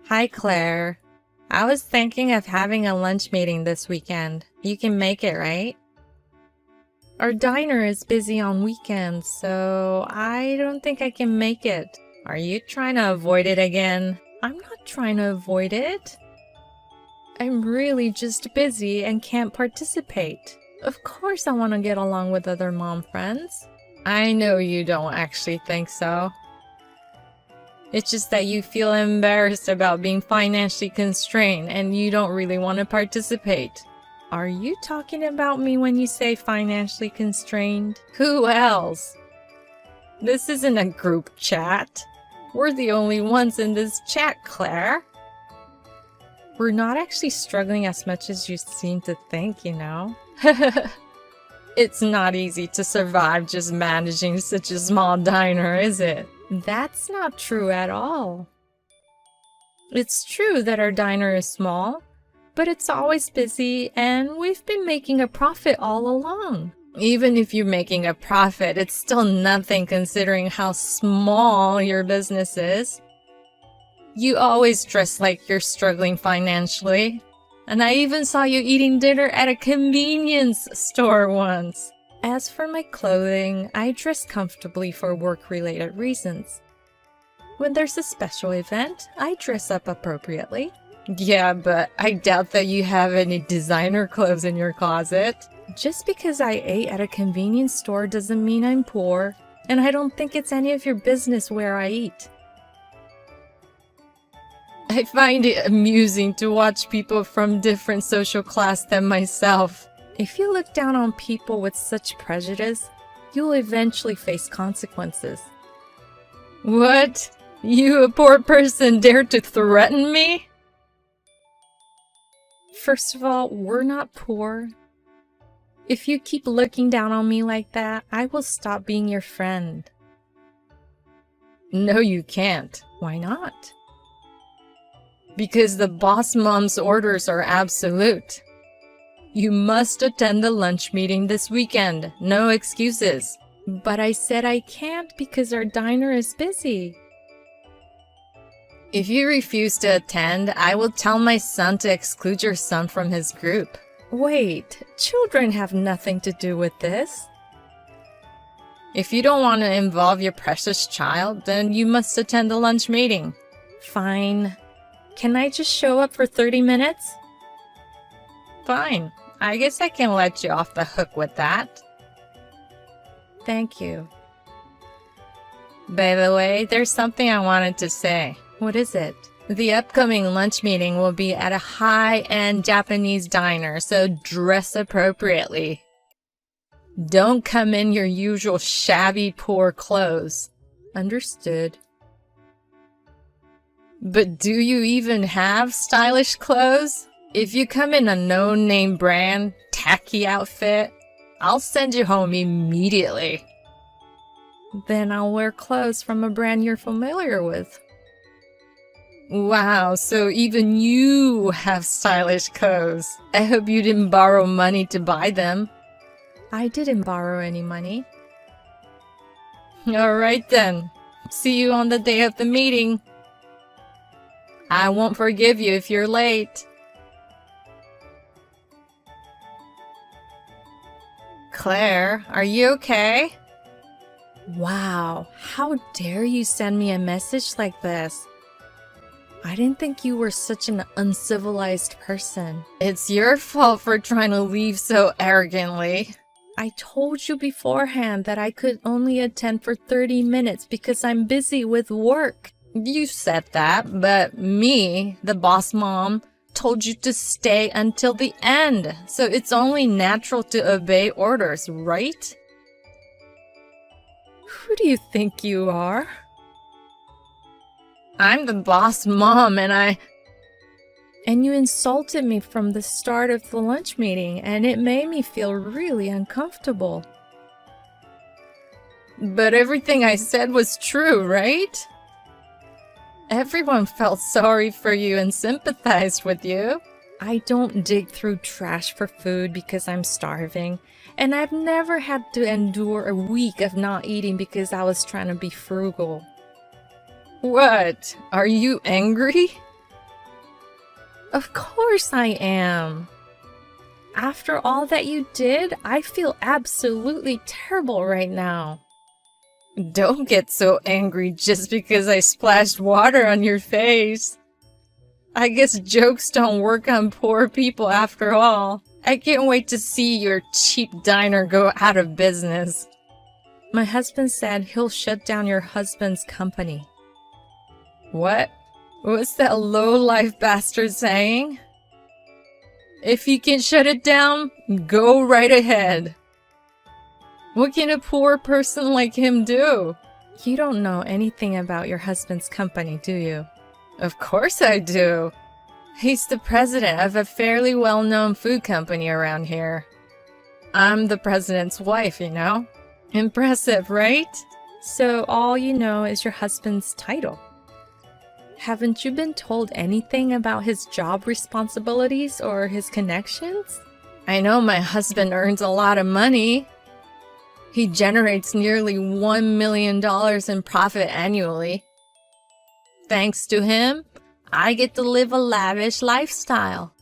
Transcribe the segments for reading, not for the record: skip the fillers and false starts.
Hi, Claire. I was thinking of having a lunch meeting this weekend. You can make it, right? Our diner is busy on weekends, so I don't think I can make it. Are you trying to avoid it again? I'm not trying to avoid it. I'm really just busy and can't participate. Of course I want to get along with other mom friends. I know you don't actually think so. It's just that you feel embarrassed about being financially constrained and you don't really want to participate. Are you talking about me when you say financially constrained? Who else? This isn't a group chat. We're the only ones in this chat, Claire. We're not actually struggling as much as you seem to think, you know? It's not easy to survive just managing such a small diner, is it? That's not true at all. It's true that our diner is small, but it's always busy and we've been making a profit all along. Even if you're making a profit, it's still nothing considering how small your business is. You always dress like you're struggling financially. And I even saw you eating dinner at a convenience store once. As for my clothing, I dress comfortably for work-related reasons. When there's a special event, I dress up appropriately. Yeah, but I doubt that you have any designer clothes in your closet. Just because I ate at a convenience store doesn't mean I'm poor, and I don't think it's any of your business where I eat. I find it amusing to watch people from different social class than myself. If you look down on people with such prejudice, you'll eventually face consequences. What? You, a poor person, dare to threaten me? First of all, we're not poor. If you keep looking down on me like that, I will stop being your friend. No, you can't. Why not? Because the boss mom's orders are absolute. You must attend the lunch meeting this weekend. No excuses. But I said I can't because our diner is busy. If you refuse to attend, I will tell my son to exclude your son from his group. Wait, children have nothing to do with this. If you don't want to involve your precious child, then you must attend the lunch meeting. Fine. Can I just show up for 30 minutes? Fine. I guess I can let you off the hook with that. Thank you. By the way, there's something I wanted to say. What is it? The upcoming lunch meeting will be at a high-end Japanese diner, so dress appropriately. Don't come in your usual shabby, poor clothes. Understood. But do you even have stylish clothes? If you come in a no-name brand, tacky outfit, I'll send you home immediately. Then I'll wear clothes from a brand you're familiar with. Wow, so even you have stylish clothes. I hope you didn't borrow money to buy them. I didn't borrow any money. Alright then. See you on the day of the meeting. I won't forgive you if you're late. Claire, are you okay? Wow, how dare you send me a message like this? I didn't think you were such an uncivilized person. It's your fault for trying to leave so arrogantly. I told you beforehand that I could only attend for 30 minutes because I'm busy with work. You said that, but me, the boss mom, told you to stay until the end. So it's only natural to obey orders, right? Who do you think you are? I'm the boss mom and you insulted me from the start of the lunch meeting and it made me feel really uncomfortable. But everything I said was true, right? Everyone felt sorry for you and sympathized with you. I don't dig through trash for food because I'm starving, and I've never had to endure a week of not eating because I was trying to be frugal. What? Are you angry? Of course I am. After all that you did, I feel absolutely terrible right now. Don't get so angry just because I splashed water on your face. I guess jokes don't work on poor people after all. I can't wait to see your cheap diner go out of business. My husband said he'll shut down your husband's company. What? What's that low-life bastard saying? If you can shut it down, go right ahead. What can a poor person like him do? You don't know anything about your husband's company, do you? Of course I do. He's the president of a fairly well-known food company around here. I'm the president's wife, you know? Impressive, right? So all you know is your husband's title. Haven't you been told anything about his job responsibilities or his connections? I know my husband earns a lot of money. He generates nearly $1 million in profit annually. Thanks to him, I get to live a lavish lifestyle.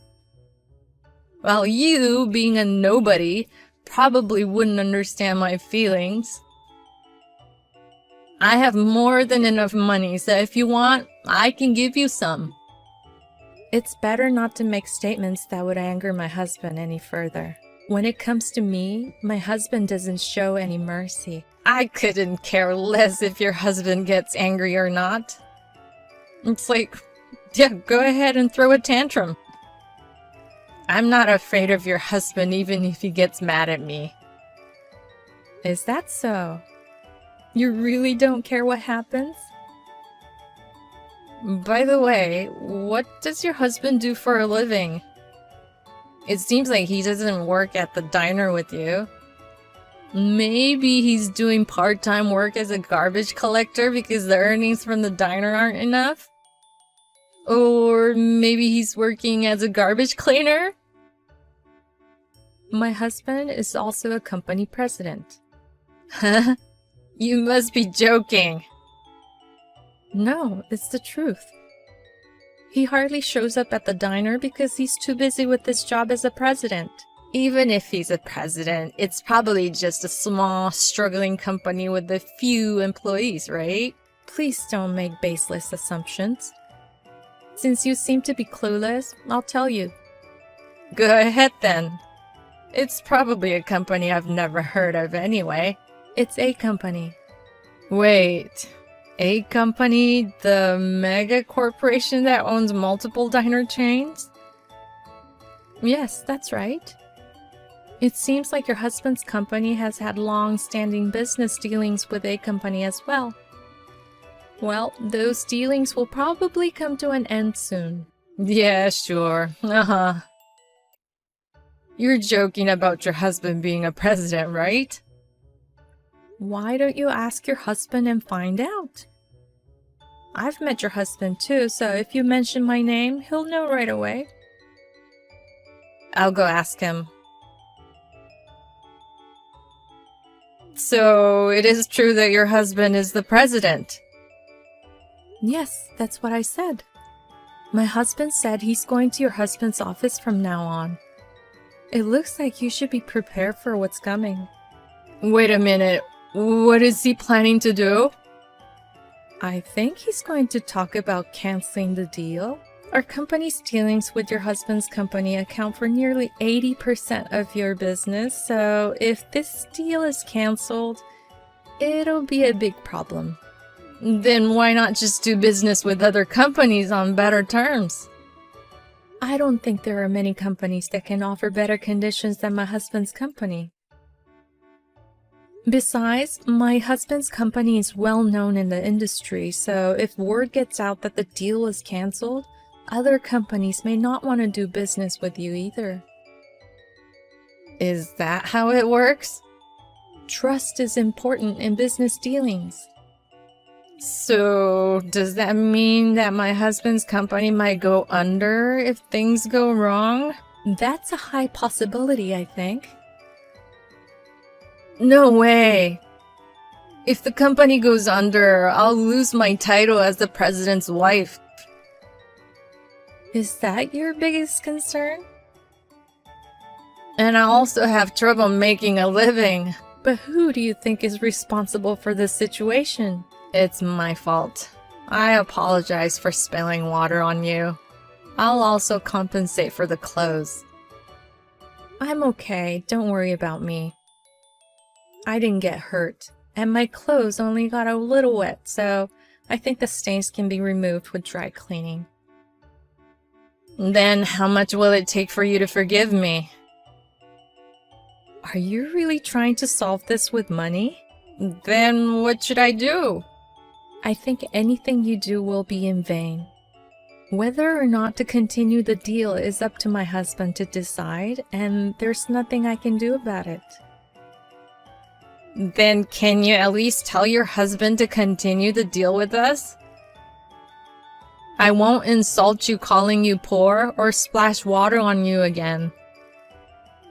While you, being a nobody, probably wouldn't understand my feelings. I have more than enough money, so if you want, I can give you some. It's better not to make statements that would anger my husband any further. When it comes to me, my husband doesn't show any mercy. I couldn't care less if your husband gets angry or not. It's like, yeah, go ahead and throw a tantrum. I'm not afraid of your husband even if he gets mad at me. Is that so? You really don't care what happens? By the way, what does your husband do for a living? It seems like he doesn't work at the diner with you. Maybe he's doing part-time work as a garbage collector because the earnings from the diner aren't enough? Or maybe he's working as a garbage cleaner? My husband is also a company president. Huh? You must be joking. No, it's the truth. He hardly shows up at the diner because he's too busy with his job as a president. Even if he's a president, it's probably just a small, struggling company with a few employees, right? Please don't make baseless assumptions. Since you seem to be clueless, I'll tell you. Go ahead then. It's probably a company I've never heard of anyway. It's a company. Wait, a company? The mega corporation that owns multiple diner chains? Yes, that's right. It seems like your husband's company has had long-standing business dealings with a company as well. Well, those dealings will probably come to an end soon. Yeah, sure. You're joking about your husband being a president, right? Why don't you ask your husband and find out? I've met your husband too, so if you mention my name, he'll know right away. I'll go ask him. So, it is true that your husband is the president? Yes, that's what I said. My husband said he's going to your husband's office from now on. It looks like you should be prepared for what's coming. Wait a minute. What is he planning to do? I think he's going to talk about canceling the deal. Our company's dealings with your husband's company account for nearly 80% of your business, so if this deal is canceled, it'll be a big problem. Then why not just do business with other companies on better terms? I don't think there are many companies that can offer better conditions than my husband's company. Besides, my husband's company is well known in the industry, so if word gets out that the deal is canceled, other companies may not want to do business with you either. Is that how it works? Trust is important in business dealings. So, does that mean that my husband's company might go under if things go wrong? That's a high possibility, I think. No way! If the company goes under, I'll lose my title as the president's wife. Is that your biggest concern? And I also have trouble making a living. But who do you think is responsible for this situation? It's my fault. I apologize for spilling water on you. I'll also compensate for the clothes. I'm okay, don't worry about me. I didn't get hurt, and my clothes only got a little wet, so I think the stains can be removed with dry cleaning. Then how much will it take for you to forgive me? Are you really trying to solve this with money? Then what should I do? I think anything you do will be in vain. Whether or not to continue the deal is up to my husband to decide, and there's nothing I can do about it. Then can you at least tell your husband to continue the deal with us? I won't insult you calling you poor or splash water on you again.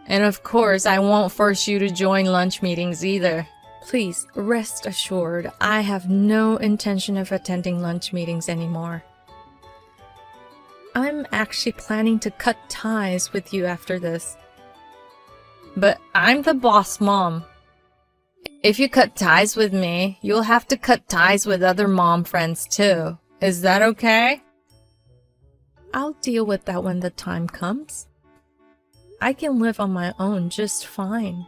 And of course, I won't force you to join lunch meetings either. Please, rest assured, I have no intention of attending lunch meetings anymore. I'm actually planning to cut ties with you after this. But I'm the boss mom. If you cut ties with me, you'll have to cut ties with other mom friends too. Is that okay? I'll deal with that when the time comes. I can live on my own just fine.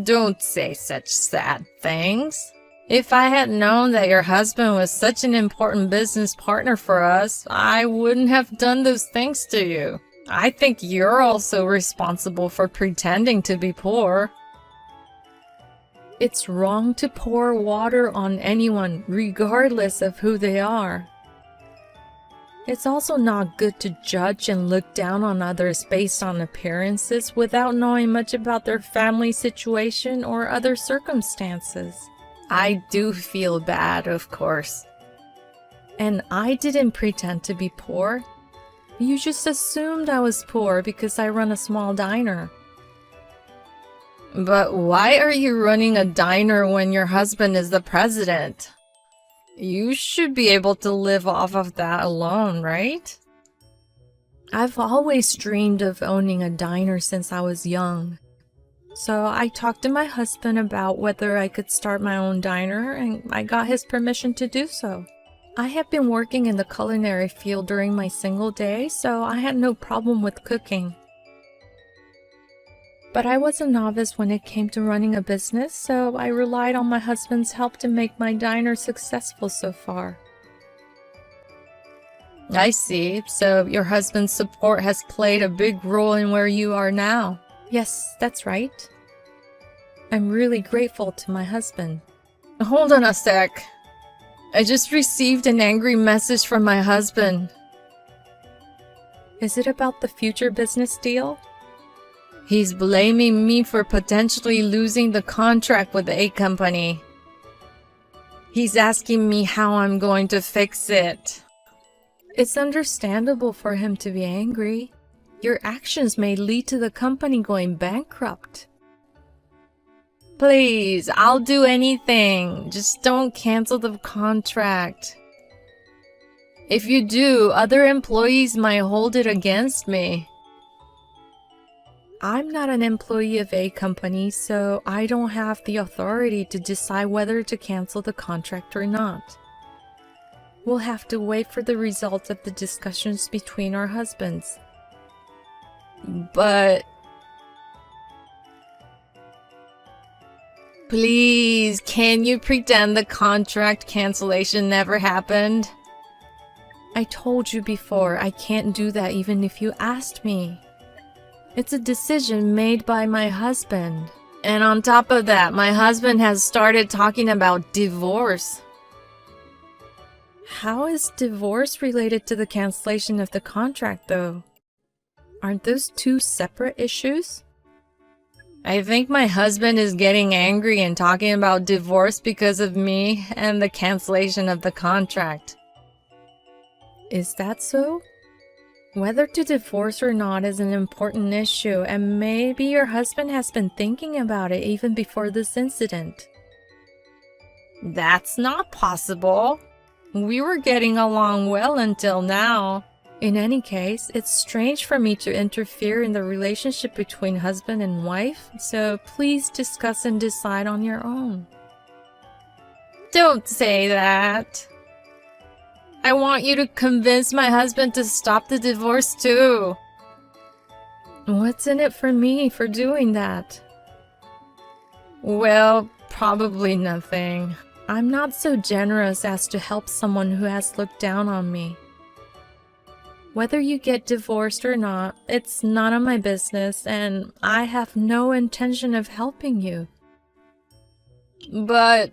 Don't say such sad things. If I had known that your husband was such an important business partner for us, I wouldn't have done those things to you. I think you're also responsible for pretending to be poor. It's wrong to pour water on anyone, regardless of who they are. It's also not good to judge and look down on others based on appearances without knowing much about their family situation or other circumstances. I do feel bad, of course. And I didn't pretend to be poor. You just assumed I was poor because I run a small diner. But why are you running a diner when your husband is the president? You should be able to live off of that alone, right? I've always dreamed of owning a diner since I was young. So I talked to my husband about whether I could start my own diner, and I got his permission to do so. I have been working in the culinary field during my single day, so I had no problem with cooking. But I was a novice when it came to running a business, so I relied on my husband's help to make my diner successful so far. I see. So your husband's support has played a big role in where you are now. Yes, that's right. I'm really grateful to my husband. Hold on a sec. I just received an angry message from my husband. Is it about the future business deal? He's blaming me for potentially losing the contract with the A company. He's asking me how I'm going to fix it. It's understandable for him to be angry. Your actions may lead to the company going bankrupt. Please, I'll do anything. Just don't cancel the contract. If you do, other employees might hold it against me. I'm not an employee of A company, so I don't have the authority to decide whether to cancel the contract or not. We'll have to wait for the results of the discussions between our husbands. But... please, can you pretend the contract cancellation never happened? I told you before, I can't do that even if you asked me. It's a decision made by my husband. And on top of that, my husband has started talking about divorce. How is divorce related to the cancellation of the contract, though? Aren't those two separate issues? I think my husband is getting angry and talking about divorce because of me and the cancellation of the contract. Is that so? Whether to divorce or not is an important issue, and maybe your husband has been thinking about it even before this incident. That's not possible. We were getting along well until now. In any case, it's strange for me to interfere in the relationship between husband and wife, so please discuss and decide on your own. Don't say that. I want you to convince my husband to stop the divorce too. What's in it for me for doing that? Well, probably nothing. I'm not so generous as to help someone who has looked down on me. Whether you get divorced or not, it's none of my business, and I have no intention of helping you. But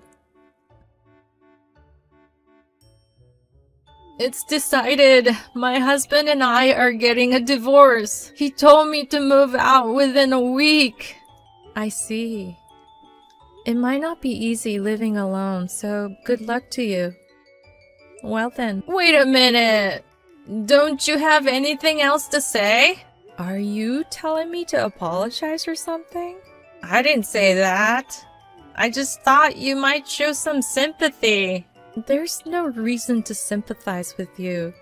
it's decided. My husband and I are getting a divorce. He told me to move out within a week. I see. It might not be easy living alone, so good luck to you. Well then. Wait a minute. Don't you have anything else to say? Are you telling me to apologize or something? I didn't say that. I just thought you might show some sympathy. There's no reason to sympathize with you.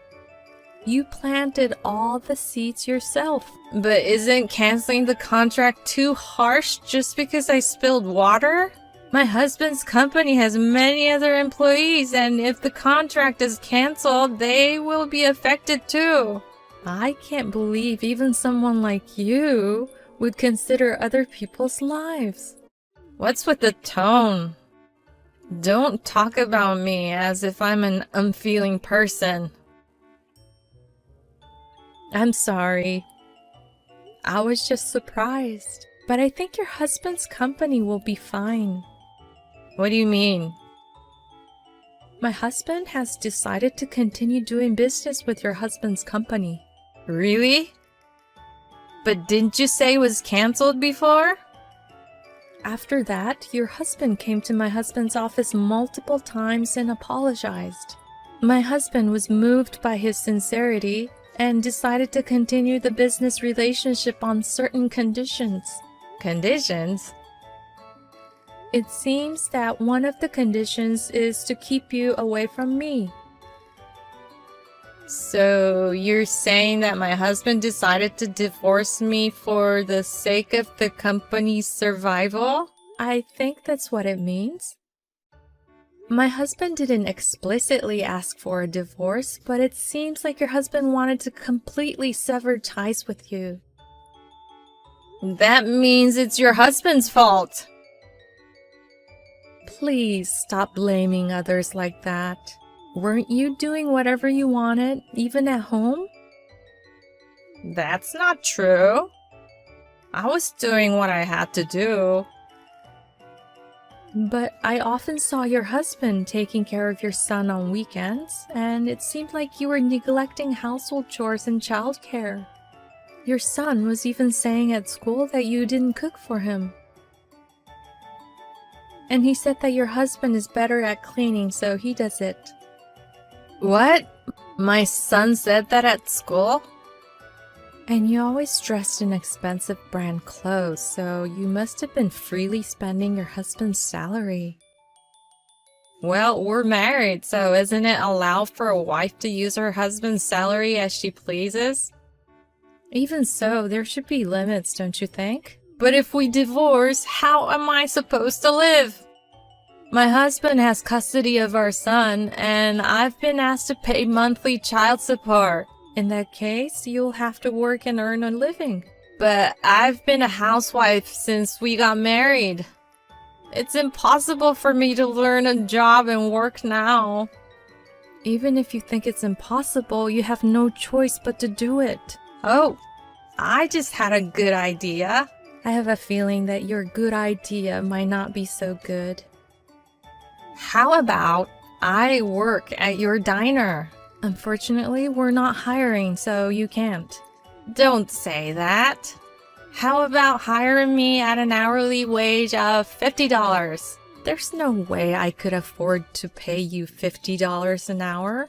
You planted all the seeds yourself. But isn't canceling the contract too harsh just because I spilled water? My husband's company has many other employees, and if the contract is canceled, they will be affected too. I can't believe even someone like you would consider other people's lives. What's with the tone? Don't talk about me as if I'm an unfeeling person. I'm sorry. I was just surprised. But I think your husband's company will be fine. What do you mean? My husband has decided to continue doing business with your husband's company. Really? But didn't you say it was canceled before? After that, your husband came to my husband's office multiple times and apologized. My husband was moved by his sincerity and decided to continue the business relationship on certain conditions. Conditions? It seems that one of the conditions is to keep you away from me. So you're saying that my husband decided to divorce me for the sake of the company's survival? I think that's what it means. My husband didn't explicitly ask for a divorce, but it seems like your husband wanted to completely sever ties with you. That means it's your husband's fault. Please stop blaming others like that. Weren't you doing whatever you wanted, even at home? That's not true. I was doing what I had to do. But I often saw your husband taking care of your son on weekends, and it seemed like you were neglecting household chores and childcare. Your son was even saying at school that you didn't cook for him. And he said that your husband is better at cleaning, so he does it. What? My son said that at school? And you always dressed in expensive brand clothes, so you must have been freely spending your husband's salary. Well, we're married, so isn't it allowed for a wife to use her husband's salary as she pleases? Even so, there should be limits, don't you think? But if we divorce, how am I supposed to live? My husband has custody of our son, and I've been asked to pay monthly child support. In that case, you'll have to work and earn a living. But I've been a housewife since we got married. It's impossible for me to learn a job and work now. Even if you think it's impossible, you have no choice but to do it. Oh, I just had a good idea. I have a feeling that your good idea might not be so good. How about I work at your diner? Unfortunately, we're not hiring, so you can't. Don't say that. How about hiring me at an hourly wage of $50? There's no way I could afford to pay you $50 an hour.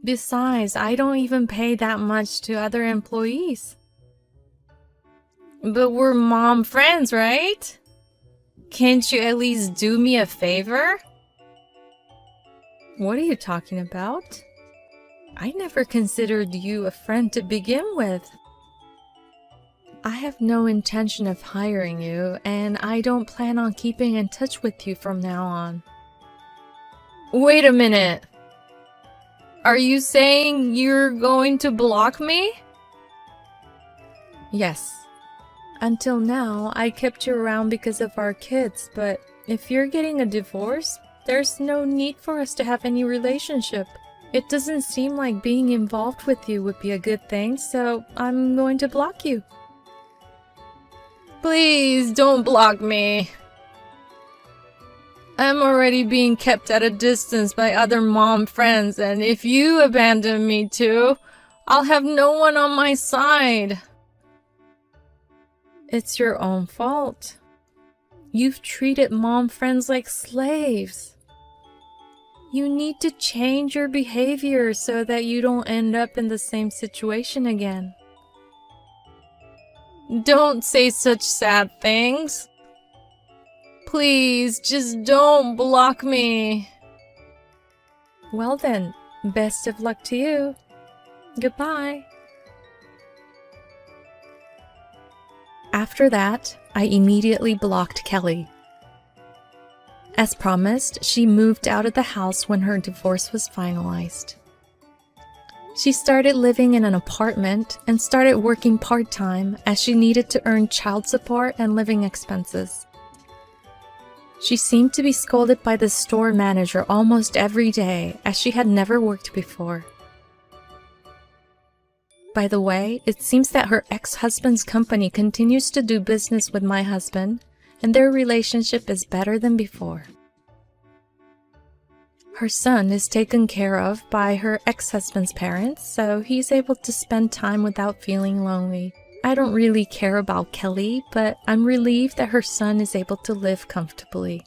Besides, I don't even pay that much to other employees. But we're mom friends, right? Can't you at least do me a favor? What are you talking about? I never considered you a friend to begin with. I have no intention of hiring you, and I don't plan on keeping in touch with you from now on. Wait a minute. Are you saying you're going to block me? Yes. Until now, I kept you around because of our kids, but if you're getting a divorce, there's no need for us to have any relationship. It doesn't seem like being involved with you would be a good thing, so I'm going to block you. Please don't block me. I'm already being kept at a distance by other mom friends, and if you abandon me too, I'll have no one on my side. It's your own fault. You've treated mom friends like slaves. You need to change your behavior so that you don't end up in the same situation again. Don't say such sad things. Please, just don't block me. Well then, best of luck to you. Goodbye. After that, I immediately blocked Kelly. As promised, she moved out of the house when her divorce was finalized. She started living in an apartment and started working part-time as she needed to earn child support and living expenses. She seemed to be scolded by the store manager almost every day as she had never worked before. By the way, it seems that her ex-husband's company continues to do business with my husband, and their relationship is better than before. Her son is taken care of by her ex-husband's parents, so he's able to spend time without feeling lonely. I don't really care about Kelly, but I'm relieved that her son is able to live comfortably.